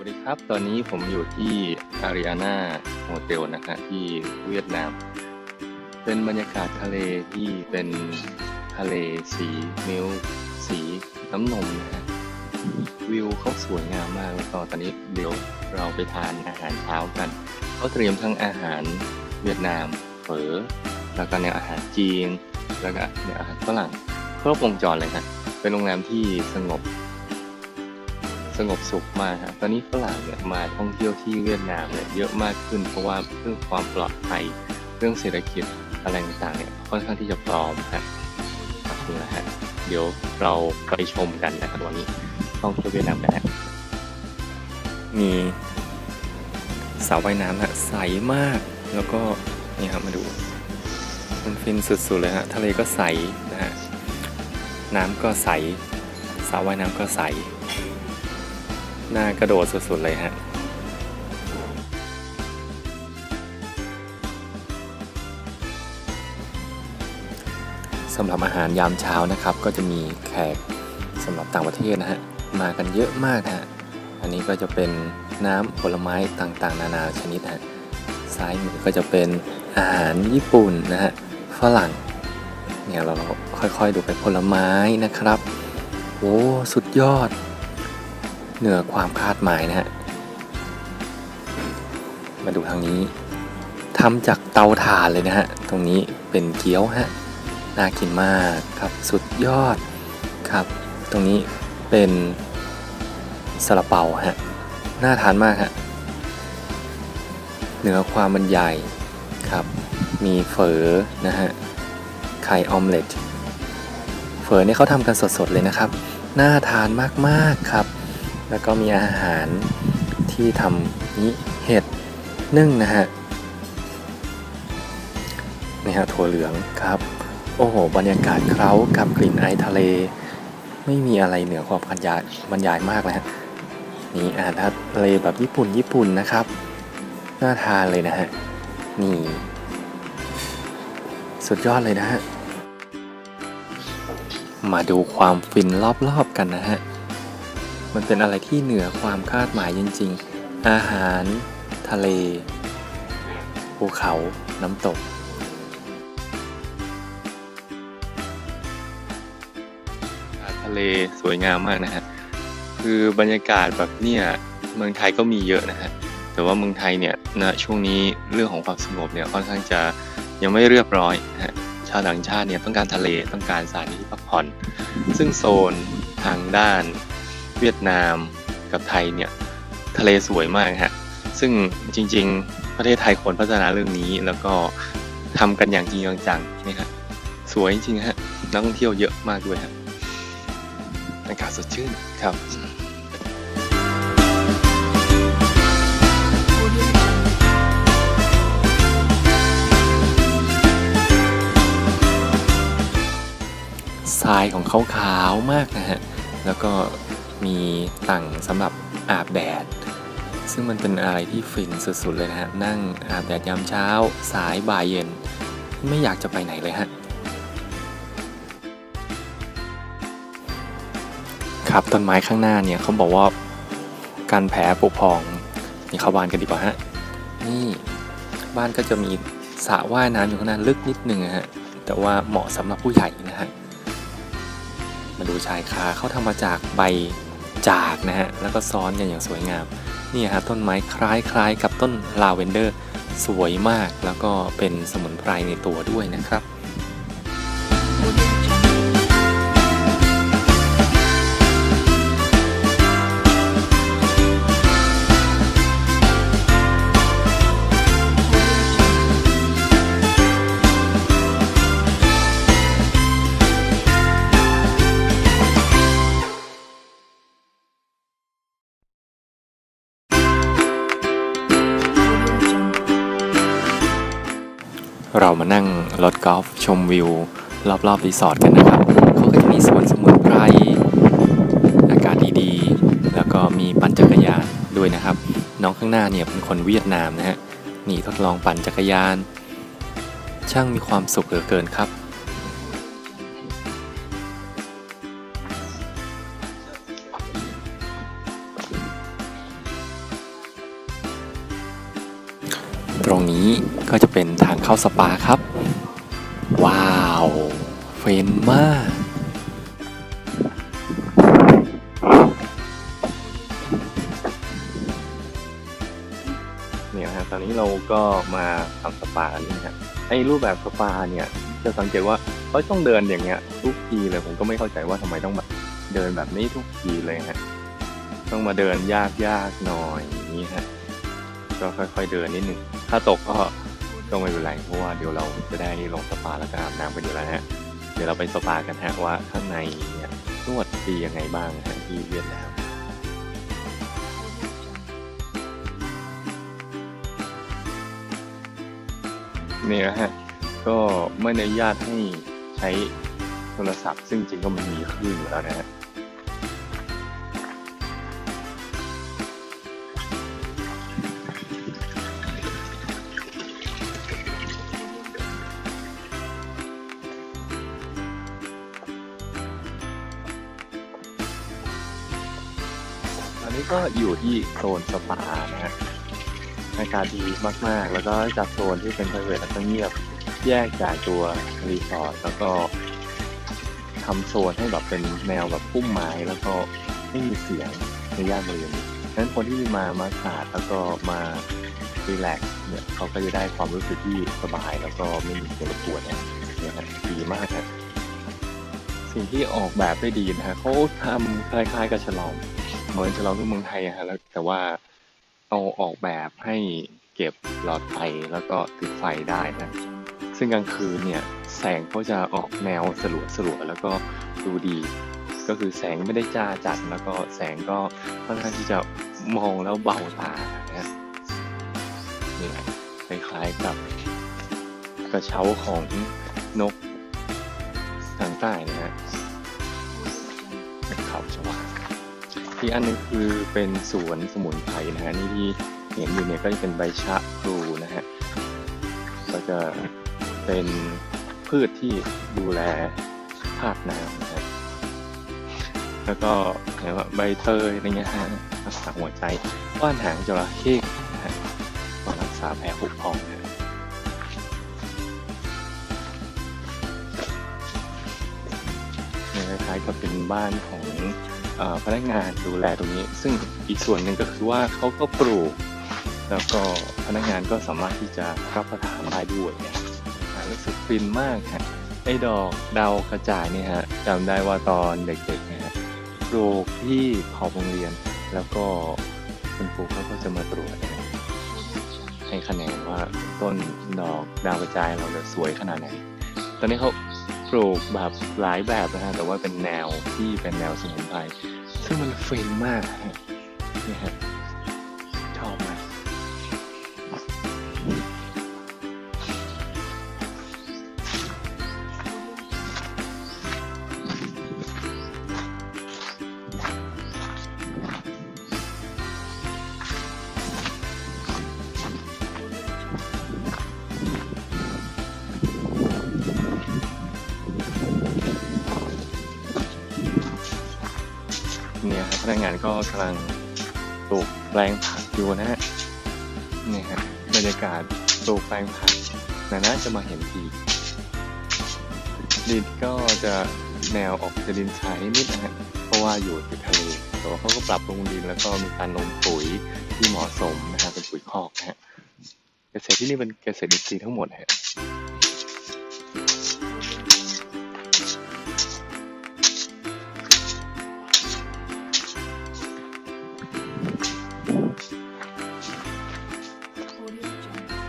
วัสดีครับตอนนี้ผมอยู่ที่อาริอานาโฮเทลนะฮะที่เวียดนามเป็นบรรยากาศทะเลที่เป็นทะเลสีมิลค์สีน้ำนมนะฮะวิวเขาสวยงามมากแล้วก็ตอนนี้เดี๋ยวเราไปทานอาหารเช้ากันเขาเตรียมทั้งอาหารเวียดนามเฝอแล้วก็แนวอาหารจีนแล้วก็แนวอาหารฝรั่งครบวงจรเลยฮะเป็นโรงแรมที่สงบสุขมากครับตอนนี้ฝรั่งเนี่ยมาท่องเที่ยวที่เวียดนามเนี่ยเยอะมากขึ้นเพราะว่าเรื่องความปลอดภัยเรื่องเศรษฐกิจอะไรต่างๆเนี่ยค่อนข้างที่จะพร้อมครับนี่แหละฮะเดี๋ยวเราไปชมกันนะครับวันนี้ท่องเที่ยวเวียดนามกันฮะมีสระว่ายน้ำนะใสมากแล้วก็นี่ครับมาดูมันฟินสุดๆเลยฮะทะเลก็ใสนะฮะน้ำก็ใสสระว่ายน้ำก็ใสน่ากระโดดสุดๆเลยฮะสำหรับอาหารยามเช้านะครับก็จะมีแขกสำหรับต่างประเทศนะฮะมากันเยอะมากฮะอันนี้ก็จะเป็นน้ำผลไม้ต่างๆนานาชนิดฮะซ้ายมือก็จะเป็นอาหารญี่ปุ่นนะฮะฝรั่งเนี่ยเราค่อยๆดูไปผลไม้นะครับโอ้สุดยอดเหนือความคาดหมายนะฮะมาดูทางนี้ทำจากเตาถ่านเลยนะฮะตรงนี้เป็นเกี๊ยวฮะน่ากินมากครับสุดยอดครับตรงนี้เป็นซาลาเปาฮะน่าทานมากฮะเหนือความบรรยายครับมีเฝอนะฮะไข่ออมเล็ตเฝอเนี่ยเขาทำกันสดๆเลยนะครับน่าทานมากๆครับแล้วก็มีอาหารที่ทำนี้เห็ดนึ่งนะฮะนี่ฮะถั่วเหลืองครับโอ้โหบรรยากาศเคล้ากับกลิ่นไอทะเลไม่มีอะไรเหนือความบรรยายมากเลยฮะนี่อาหารทะเลแบบญี่ปุ่นนะครับน่าทานเลยนะฮะนี่สุดยอดเลยนะฮะมาดูความฟินรอบๆกันนะฮะมันเป็นอะไรที่เหนือความคาดหมายจริงๆอาหารทะเลภูเขาน้ำตกทะเลสวยงามมากนะฮะคือบรรยากาศแบบเนี้ยเมืองไทยก็มีเยอะนะฮะแต่ว่าเมืองไทยเนี่ยณช่วงนี้เรื่องของความสงบเนี่ยค่อนข้างจะยังไม่เรียบร้อยนะฮะชาวต่างชาติเนี่ยต้องการทะเลต้องการสถานที่พักผ่อนซึ่งโซนทางด้านเวียดนามกับไทยเนี่ยทะเลสวยมากฮะซึ่งจริงๆประเทศไทยควรพัฒนาเรื่องนี้แล้วก็ทำกันอย่างจริงจังนี่ฮะสวยจริงๆฮะนักท่องเที่ยวเยอะมากด้วยฮะอากาศสดชื่นครับทรายของเขาขาวมากนะฮะแล้วก็มีตั่งสำหรับอาบแดดซึ่งมันเป็นอะไรที่ฟินสุดๆเลยนะฮะนั่งอาบแดดยามเช้าสายบ่ายเย็นไม่อยากจะไปไหนเลยฮะครับต้นไม้ข้างหน้าเนี่ยเขาบอกว่าการแผลผุพองนี่เข้าบ้านกันดีกว่าฮะนี่บ้านก็จะมีสระว่ายน้ำอยู่ข้างหน้าลึกนิดนึงฮะแต่ว่าเหมาะสำหรับผู้ใหญ่นะฮะมาดูชายคาเขาทำมาจากใบจากนะฮะแล้วก็ซ้อนกันอย่างสวยงามนี่ฮะต้นไม้คล้ายกับต้นลาเวนเดอร์สวยมากแล้วก็เป็นสมุนไพรในตัวด้วยนะครับเรามานั่งรถกอล์ฟชมวิวรอบๆรีสอร์ทกันนะครับเขาก็จะมีสวนสมุนไพรอากาศดีๆแล้วก็มีปั่นจักรยานด้วยนะครับน้องข้างหน้าเนี่ยเป็นคนเวียดนามนะฮะนี่ทดลองปั่นจักรยานช่างมีความสุขเหลือเกินครับ ตรงนี้ก็จะเป็นทางเข้าสปาครับว้าวเฟรนมากเนี่ยฮะตอนนี้เราก็มาทำสปากันนี่ฮะไอ้รูปแบบสปาเนี่ยจะสังเกตว่าเขาต้องเดินอย่างเงี้ยทุกทีเลยผมก็ไม่เข้าใจว่าทำไมต้องแบบเดินแบบนี้ทุกทีเลยฮะต้องมาเดินยากหน่อยอย่างนี้ฮะก็ค่อยๆเดินนิดนึงถ้าตกก็ไม่เป็นไรเพราะว่าเดี๋ยวเราจะได้ลงสปาแล้วก็อาบน้ำกันอยู่แล้วฮะเดี๋ยวเราไปสปากันฮะว่าข้างในเนี่ยนวดดียังไงบ้างฮะที่เวียดนามนี่นะฮะก็ไม่อนุญาตให้ใช้โทรศัพท์ซึ่งจริงก็มันมีคลื่นอยู่แล้วนะฮะอันนี้ก็อยู่ที่โซนสปานะฮะอากาศดีมากๆแล้วก็จัดโซนที่เป็น private แล้วก็เงียบแยกจากตัวรีสอร์ทแล้วก็ทำโซนให้แบบเป็นแนวแบบพุ่มไม้แล้วก็ไม่มีเสียงในย่านบริเวณนี้ฉะนั้นคนที่มาสาดแล้วก็มารีแลกซ์เนี่ยเขาก็จะได้ความรู้สึกที่สบายแล้วก็ไม่มีเสียงรบกวนเนี่ยฮะดีมากครับสิ่งที่ออกแบบได้ดีนะฮะเขาทำคล้ายๆกับฉลองเหมือนฉลองที่เมืองไทยฮะแล้วแต่ว่าเอาออกแบบให้เก็บหลอดไฟแล้วก็ติดไฟได้นะซึ่งกลางคืนเนี่ยแสงเขาจะออกแนวสลัวแล้วก็ดูดีก็คือแสงไม่ได้จ้าจัดแล้วก็แสงก็ค่อนข้างที่จะมองแล้วเบาตานะนี่แหละคล้ายๆกับกระเช้าของนกทางใต้นะฮะเขาชวาที่อันนึงคือเป็นสวนสมุนไพรนะฮะนี่ที่เห็นอยู่เนี่ยก็จะเป็นใบชะพลูนะฮะก็จะเป็นพืชที่ดูแลธาตุน้ำนะฮะแล้วก็เห็นว่าใบเตยอะไรเงี้ยฮะรักษาหัวใจว่านหางจระเข้นะฮะก็รักษาแผลผุพองนะคล้ายๆกับเป็นบ้านของพนักงานดูแลตรงนี้ซึ่งอีกส่วนหนึ่งก็คือว่าเขาก็ปลูกแล้วก็พนักงานก็สามารถที่จะรับประทานได้ด้วยเนี่ยรู้สึกฟินมากฮะไอ้ดอกดาวกระจายเนี่ยฮะจำได้ว่าตอนเด็กๆนะฮะปลูกที่ขอบโรงเรียนแล้วก็คุณครูเขาก็จะมาตรวจนะให้คะแนนว่าต้นดอกดาวกระจายเราจะสวยขนาดไหนตอนนี้เขาปลูกแบบหลายแบบนะฮะแต่ว่าเป็นแนวที่เป็นแนวสมุนไพรซึ่งมันฟินมากนี่ฮะชอบมากเนี่ยครับพนักงานก็กำลังปลูกแปลงผักอยู่นะฮะเนี่ยฮะบรรยากาศปลูกแปลงผักน่าจะมาเห็นทีดินก็จะแนวออกจะดินทรายนิดนะฮะเพราะว่าอยู่ติดทะเลแต่ว่าเขาก็ปรับปรุงดินแล้วก็มีการลงปุ๋ยที่เหมาะสมนะฮะเป็นปุ๋ยคอกนะฮะเกษตรที่นี่เป็นเกษตรอินทรีย์ทั้งหมดฮะ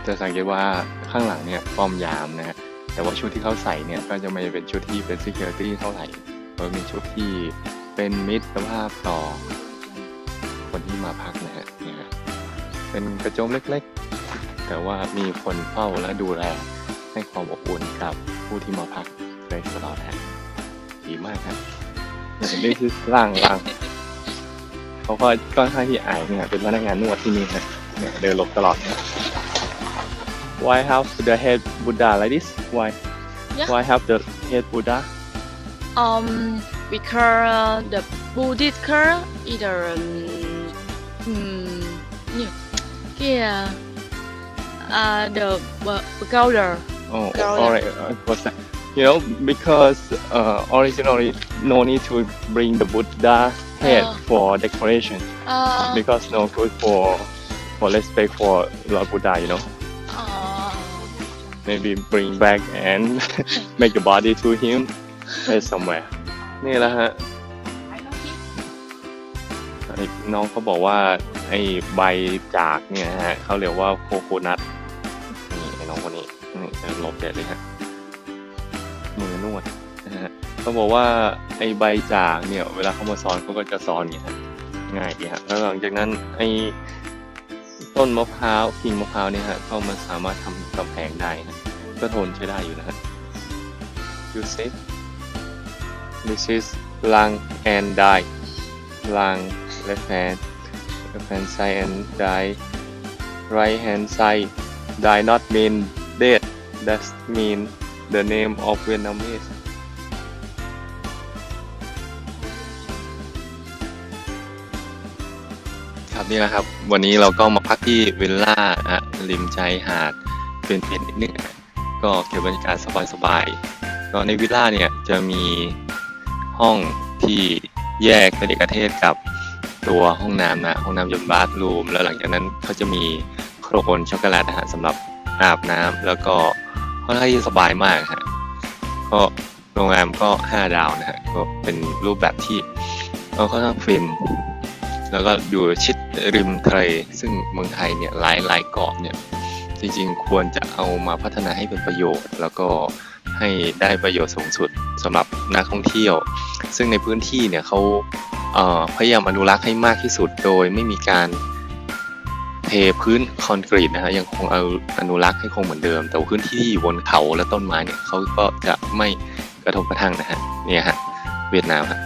จะสังเกตว่าข้างหลังเนี่ยป้อมยามนะฮะแต่ว่าชุดที่เขาใส่เนี่ยก็จะไม่เป็นชุดที่เป็น security เท่าไหร่เพราะเป็นชุดที่เป็นมิตรภาพต่อคนที่มาพักนะฮะเนี่ยเป็นกระโจมเล็กๆแต่ว่ามีคนเฝ้าและดูแลให้ความอบอุ่นกับผู้ที่มาพักได้ตลอดฮะดีมากครับนี่คือร่างเขาก็ค่อนข้างที่อายเนี่ยเป็นพนักงานนวดที่นี่ฮะเนี่ยเดินหลบตลอดWhy have the head Buddha like this? Why? Yeah. Why have the head Buddha? Because the Buddhist either เนี่ยkia the color. Oh, Color. all right. What's that? You know, because originally no need to bring the Buddha head for decoration because no good for respect for Lord Buddha. You know, maybe bring back and make the body to him head somewhere. นี่แหละฮะน้องเขาบอกว่าไอ้ใบจากเนี่ยฮะเขาเรียกว่าโคโคนัทนี่ไอ้น้องคนนี้นี่จะลบเด็ดเลยฮะมือนวดนะฮะเขาบอกว่าไอ้ใบจากเนี่ยเวลาเขามาซ้อนเขาก็จะซ้อนอย่างนี้ฮะง่ายดีฮะแล้วหลังจากนั้นไอ้ต้นมะพร้าวกิ่งมะพร้าวเนี่ยฮะเขามาสามารถทำกำแพงได้ฮะก็ทนใช้ได้อยู่นะฮะ You see this is lung and die lung left hand side and die right hand side die not mean dead that mean the name of Vietnamese ครับนี่นะครับวันนี้เราก็มาพักที่วิลล่าริมชายหาดเป็นนิดนึงก็เก็บบรรยากาศสบายๆก็ในวิลล่าเนี่ยจะมีห้องที่แยกเป็นเอกเทศกับตัวห้องน้ำนะห้องน้ำยนต์บาร์รูมแล้วหลังจากนั้นเขาจะมีโครนช็อกโกแลตนะฮะสำหรับอาบน้ำแล้วก็ค่อนข้างที่สบายมากฮะก็โรงแรมก็5 ดาวนะฮะก็เป็นรูปแบบที่ค่อนข้างฟินแล้วก็อยู่ชิดริมทะเลซึ่งเมืองไทยเนี่ยหลายเกาะเนี่ยจริงๆควรจะเอามาพัฒนาให้เป็นประโยชน์แล้วก็ให้ได้ประโยชน์สูงสุดสำหรับนักท่องเที่ยวซึ่งในพื้นที่เนี่ยเขาพยายามอนุรักษ์ให้มากที่สุดโดยไม่มีการเทพื้นคอนกรีตนะฮะยังคงอนุรักษ์ให้คงเหมือนเดิมแต่พื้นที่ที่อยู่บนเขาและต้นไม้เนี่ยเขาก็จะไม่กระทบกระทั่งนะฮะเนี่ยฮะเวียดนามฮะ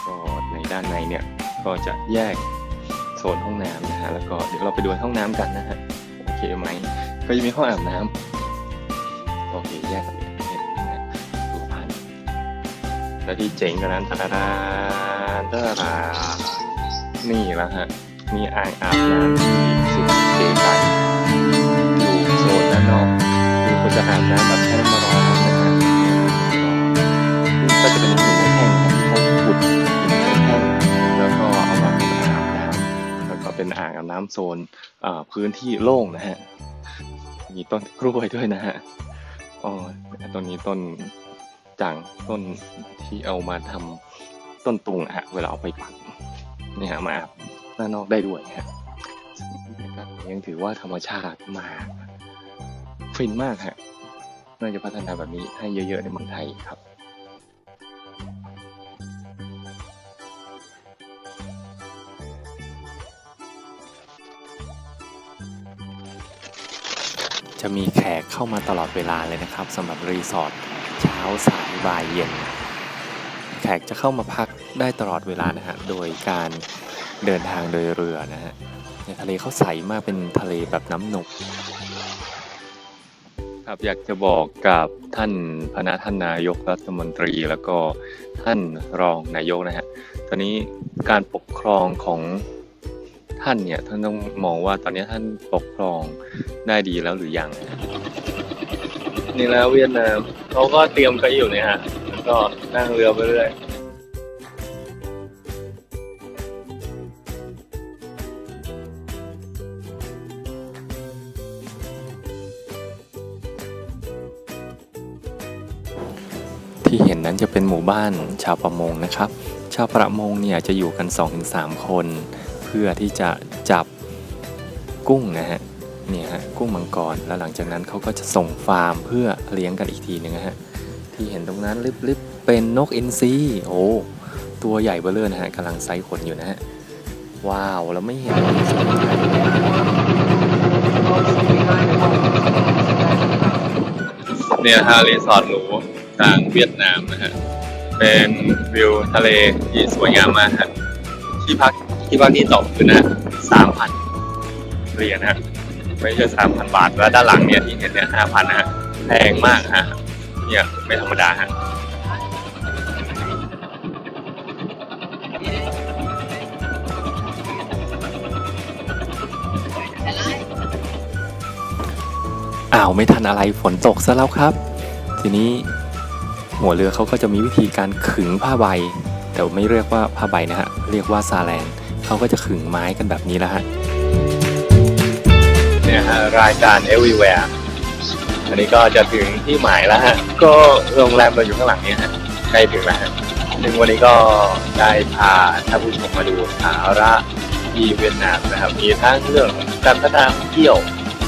ก็ในด้านในเนี่ยก็จะแยกโซนห้องน้ำนะฮะแล้วก็เดี๋ยวเราไปดูห้องน้ำกันนะฮะโอเคไหมก็จะมีห้องอาบน้ำโอเคแยกกันเห็นนะฮะดูผ่านแล้วที่เจ๋งกว่านั้นนี่แหละฮะมีอ่างอาบน้ำที่สุดเก๋ไก๋อยู่โซนด้านนอกคือคนจะอาบน้ำแบบใช้น้ำร้อนนะฮะก็จะเป็นหินแห้งที่เขาขุดหินแห้งแล้วก็เอามาเป็นอ่างอาบน้ำแล้วก็เป็นอ่างอาบน้ำโซนพื้นที่โล่งนะฮะมีต้นกล้วยด้วยนะฮะต้นนี้ต้นจังต้นที่เอามาทำต้นตุงฮะเวลาเอาไปปั่นนี่ฮะมาอาบด้านนอกได้ด้วยฮะยังถือว่าธรรมชาติมากฟินมากฮะน่าจะพัฒนาแบบนี้ให้เยอะๆในเมืองไทยครับจะมีแขกเข้ามาตลอดเวลาเลยนะครับสำหรับรีสอร์ทเช้าสายบ่ายเย็นแขกจะเข้ามาพักได้ตลอดเวลานะฮะโดยการเดินทางโดยเรือนะฮะในทะเลเขาใสมากเป็นทะเลแบบน้ำนกครับอยากจะบอกกับท่านนายกรัฐมนตรีแล้วก็ท่านรองนายกนะฮะตอนนี้การปกครองของท่านเนี่ยท่านต้องมองว่าตอนนี้ท่านปกครองได้ดีแล้วหรือยังนี่แล้วเวียดนามเขาก็เตรียมกันอยู่เนี่ยฮะแล้วก็นั่งเรือไปเรื่อยที่เห็นนั้นจะเป็นหมู่บ้านชาวประมงนะครับชาวประมงเนี่ยจะอยู่กัน 2-3 คนเพื่อที่จะจับกุ้งนะฮะเนี่ยฮะกุ้งมังกรแล้วหลังจากนั้นเขาก็จะส่งฟาร์มเพื่อเลี้ยงกันอีกทีนึงนะฮะที่เห็นตรงนั้นลิบๆเป็นนกอินทรีโอ้ตัวใหญ่เบ้อเร่อนะฮะกำลังไซส์ขนอยู่นะฮะว้าวแล้วไม่เห็นเนี่ยฮะรีสอร์ทหรูทางเวียดนามนะฮะเป็นวิวทะเลที่สวยงามมากฮะที่พักที่ตกคือนะ 3,000 เหรียญนะฮะไม่ใช่ 3,000 บาทแล้วด้านหลังเนี่ยที่เห็นเนี่ย 5,000 นะฮะแพงมากฮะเนี่ยไม่ธรรมดาฮะ าวไม่ทันอะไรฝนตกซะแล้วครับทีนี้หัวเรือเขาก็จะมีวิธีการขึงผ้าใบแต่ไม่เรียกว่าผ้าใบนะฮะเรียกว่าซาแลนเขาก็จะขึงไม้กันแบบนี้แล้วฮะเนี่ยฮะรายการ Everywhere อันนี้ก็จะถึงที่หมายแล้วฮะก็โรงแรมเราอยู่ข้างหลังนี้ฮะใกล้ถึงแล้วฮะซึ่งวันนี้ก็ได้พาท่านผู้ชมมาดูสาระที่เวียดนามนะครับมีทั้งเรื่องการพัฒนาท่องเที่ยว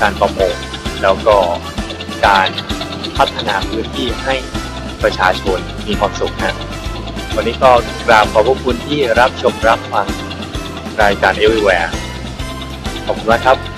การประมงแล้วก็การพัฒนาพื้นที่ให้ประชาชนมีความสุขฮะวันนี้ก็กราบขอบพระคุณที่รับชมรับฟังรายการ Everywhere ขอบคุณมากครับ